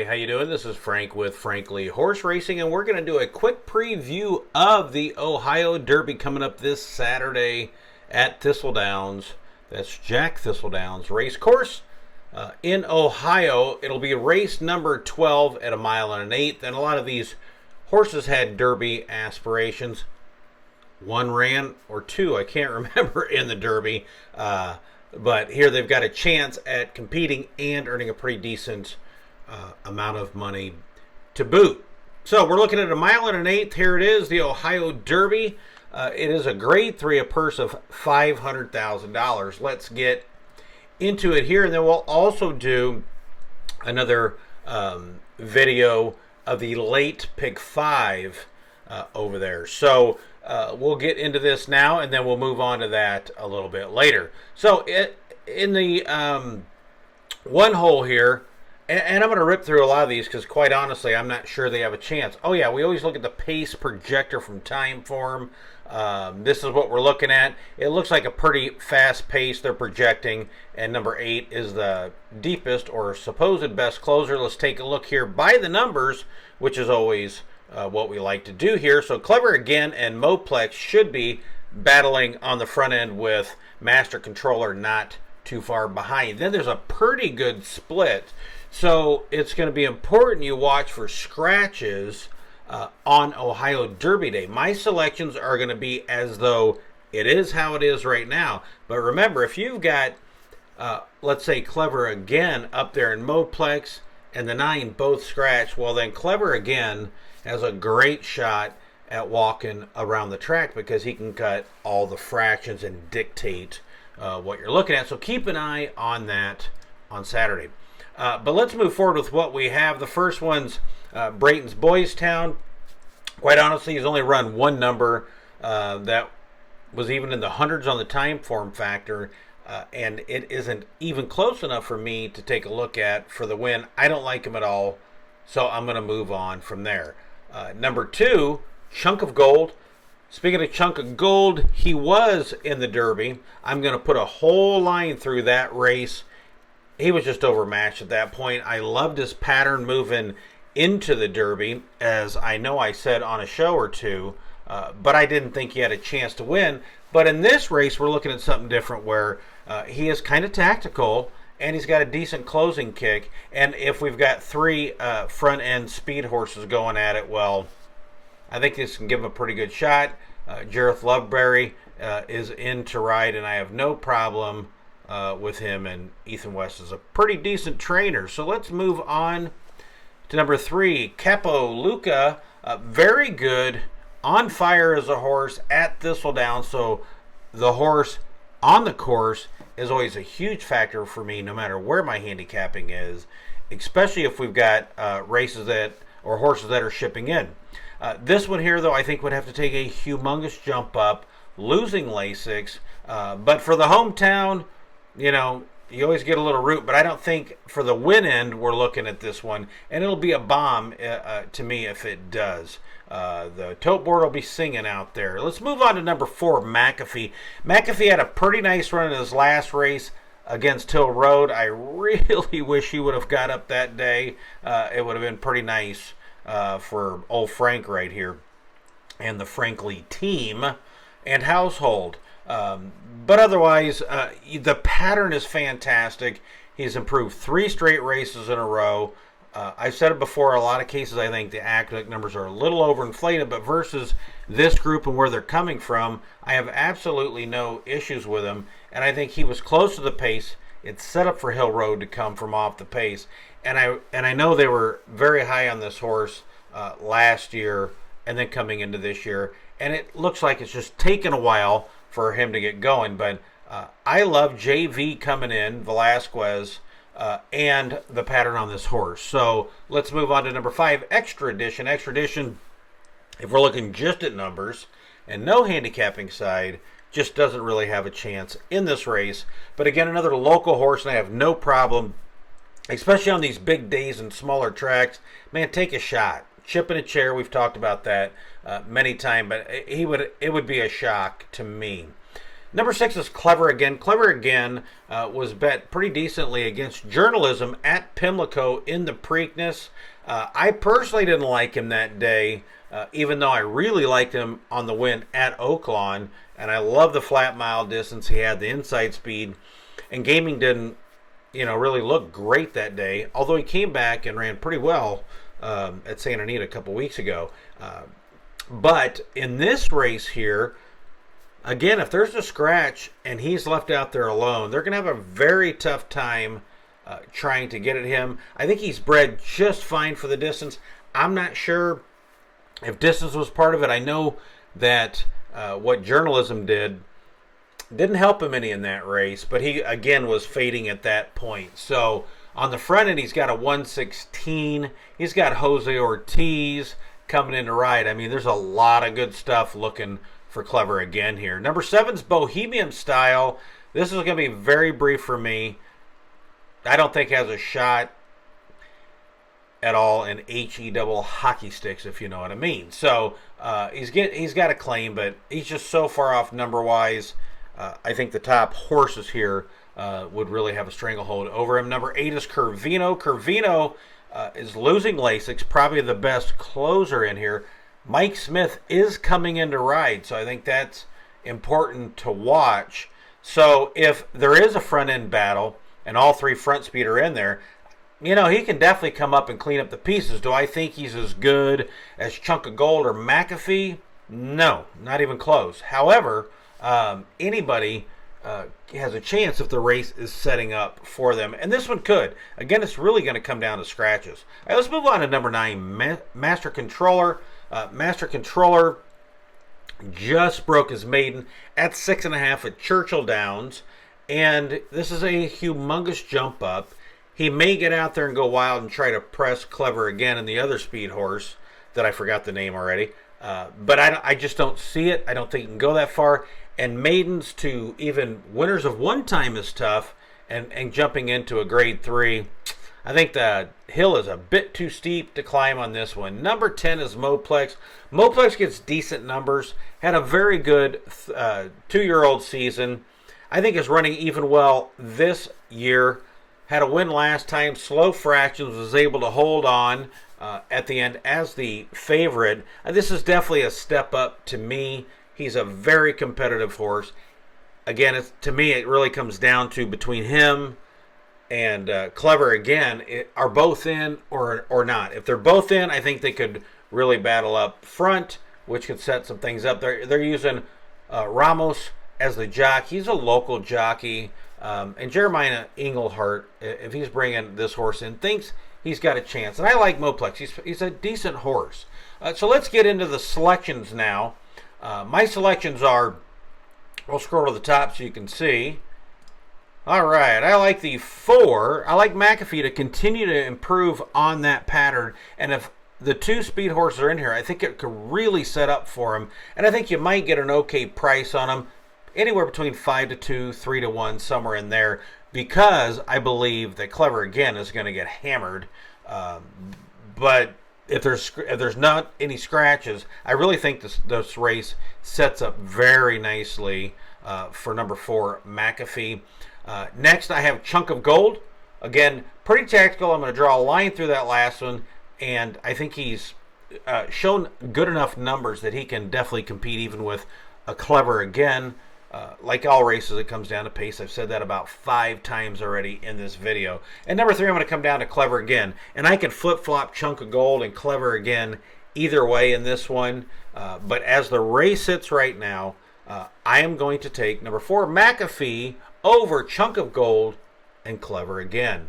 how you doing? This is Frank with Frankly Horse Racing, and we're going to do a quick preview of the Ohio Derby coming up this Saturday at Thistle Downs. That's Jack Thistledown's race course in Ohio. It'll be race number 12 at 1 1/8 miles, and a lot of these horses had Derby aspirations. One ran, or two, I can't remember, in the Derby, but here they've got a chance at competing and earning a pretty decent amount of money to boot. So we're looking at 1 1/8 miles. Here it is, the Ohio Derby. It is a grade 3, a purse of $500,000. Let's get into it here, and then we'll also do another video of the late pick 5 over there. So we'll get into this now, and then we'll move on to that a little bit later. So in the one hole here, and I'm going to rip through a lot of these because, quite honestly, I'm not sure they have a chance. Oh, yeah, we always look at the pace projector from Timeform. This is what we're looking at. It looks like a pretty fast pace they're projecting, and number 8 is the deepest or supposed best closer. Let's take a look here by the numbers, which is always what we like to do here. So Clever Again and Moplex should be battling on the front end with Master Controller not too far behind. Then there's a pretty good split. So it's going to be important you watch for scratches on Ohio Derby Day. My selections are going to be as though it is how it is right now. But remember, if you've got, let's say, Clever Again up there in Moplex and the 9 both scratch, well, then Clever Again has a great shot at walking around the track because he can cut all the fractions and dictate what you're looking at. So keep an eye on that on Saturday. But let's move forward with what we have. The first one's Brayton's Boys Town. Quite honestly, he's only run one number that was even in the hundreds on the Timeform factor, and it isn't even close enough for me to take a look at for the win. I don't like him at all, so I'm going to move on from there. Number 2, Chunk of Gold. Speaking of Chunk of Gold, he was in the Derby. I'm going to put a whole line through that race. He was just overmatched at that point. I loved his pattern moving into the Derby, as I know I said on a show or two, but I didn't think he had a chance to win. But in this race, we're looking at something different where he is kind of tactical, and he's got a decent closing kick. And if we've got 3 front-end speed horses going at it, well, I think this can give him a pretty good shot. Jareth Loveberry is in to ride, and I have no problem with him, and Ethan West is a pretty decent trainer. So let's move on to number 3, Capo Luca. Very good, on fire as a horse at Thistledown. So the horse on the course is always a huge factor for me, no matter where my handicapping is, especially if we've got races that or horses that are shipping in. This one here, though, I think would have to take a humongous jump up, losing Lasix. But for the hometown, you know, you always get a little root, but I don't think for the win end we're looking at this one, and it'll be a bomb to me if it does. The tote board will be singing out there. Let's move on to number 4, McAfee. McAfee had a pretty nice run in his last race against Hill Road. I really wish he would have got up that day. It would have been pretty nice for old Frank right here and the Frankly team and household. But otherwise, the pattern is fantastic. He's improved 3 straight races in a row. I've said it before, a lot of cases I think the accurate numbers are a little overinflated, but versus this group and where they're coming from, I have absolutely no issues with him. And I think he was close to the pace. It's set up for Hill Road to come from off the pace. And I know they were very high on this horse last year and then coming into this year. And it looks like it's just taken a while for him to get going. But I love JV coming in, Velasquez, and the pattern on this horse. So let's move on to number 5, Extra Edition. Extra Edition, if we're looking just at numbers and no handicapping side, just doesn't really have a chance in this race. But again, another local horse, and I have no problem, especially on these big days and smaller tracks. Man, take a shot. Chip in a chair, we've talked about that many times, but it would be a shock to me. Number 6 is Clever Again. Clever Again was bet pretty decently against Journalism at Pimlico in the Preakness. I personally didn't like him that day, even though I really liked him on the win at Oaklawn, and I love the flat mile distance. He had the inside speed, and Gaming didn't, really look great that day, although he came back and ran pretty well at Santa Anita a couple weeks ago. But in this race here, again, if there's a scratch and he's left out there alone, they're going to have a very tough time trying to get at him. I think he's bred just fine for the distance. I'm not sure if distance was part of it. I know that what Journalism didn't help him any in that race, but he, again, was fading at that point. So on the front end, he's got a 116. He's got Jose Ortiz coming in to ride. I mean, there's a lot of good stuff looking for Clever Again here. Number 7's Bohemian Style. This is going to be very brief for me. I don't think has a shot at all in HE double hockey sticks, if you know what I mean. So he's got a claim, but he's just so far off number-wise. I think the top horses here would really have a stranglehold over him. Number 8 is Curvino. Curvino is losing Lasix, probably the best closer in here. Mike Smith is coming in to ride, so I think that's important to watch. So if there is a front-end battle and all 3 front speed are in there, he can definitely come up and clean up the pieces. Do I think he's as good as Chunk of Gold or McAfee? No, not even close. However, anybody has a chance if the race is setting up for them. And this one could. Again, it's really going to come down to scratches. All right, let's move on to number 9, Master Controller. Master Controller just broke his maiden at 6.5 at Churchill Downs. And this is a humongous jump up. He may get out there and go wild and try to press Clever Again and the other speed horse that I forgot the name already. But I just don't see it. I don't think he can go that far. And maidens to even winners of one time is tough. And jumping into a grade 3, I think the hill is a bit too steep to climb on this one. Number 10 is Moplex. Moplex gets decent numbers. Had a very good 2-year-old season. I think is running even well this year. Had a win last time. Slow fractions, was able to hold on at the end as the favorite. This is definitely a step up to me. He's a very competitive horse. Again, to me, it really comes down to between him and Clever Again. Are both in or not? If they're both in, I think they could really battle up front, which could set some things up. They're using Ramos as the jockey. He's a local jockey. And Jeremiah Englehart, if he's bringing this horse in, thinks he's got a chance. And I like Moplex. He's a decent horse. So let's get into the selections now. My selections are, we'll scroll to the top so you can see. All right, I like the 4. I like McAfee to continue to improve on that pattern. And if the 2 speed horses are in here, I think it could really set up for him. And I think you might get an okay price on him. Anywhere between 5-2, 3-1, somewhere in there, because I believe that Clever Again is going to get hammered. But if there's not any scratches, I really think this race sets up very nicely for number 4, McAfee. Next, I have Chunk of Gold. Again, pretty tactical. I'm going to draw a line through that last one, and I think he's shown good enough numbers that he can definitely compete even with a Clever Again. Like all races, it comes down to pace. I've said that about 5 times already in this video. And number 3, I'm going to come down to Clever Again. And I can flip-flop Chunk of Gold and Clever Again either way in this one. But as the race sits right now, I am going to take number 4, McAfee, over Chunk of Gold and Clever Again.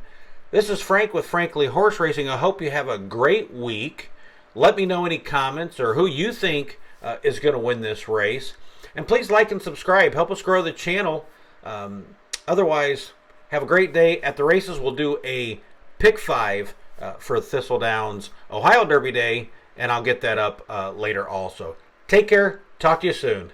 This is Frank with Frankly Horse Racing. I hope you have a great week. Let me know any comments or who you think is going to win this race. And please like and subscribe. Help us grow the channel. Otherwise, have a great day. At the races, we'll do a pick 5 for Thistle Downs Ohio Derby Day, and I'll get that up later also. Take care. Talk to you soon.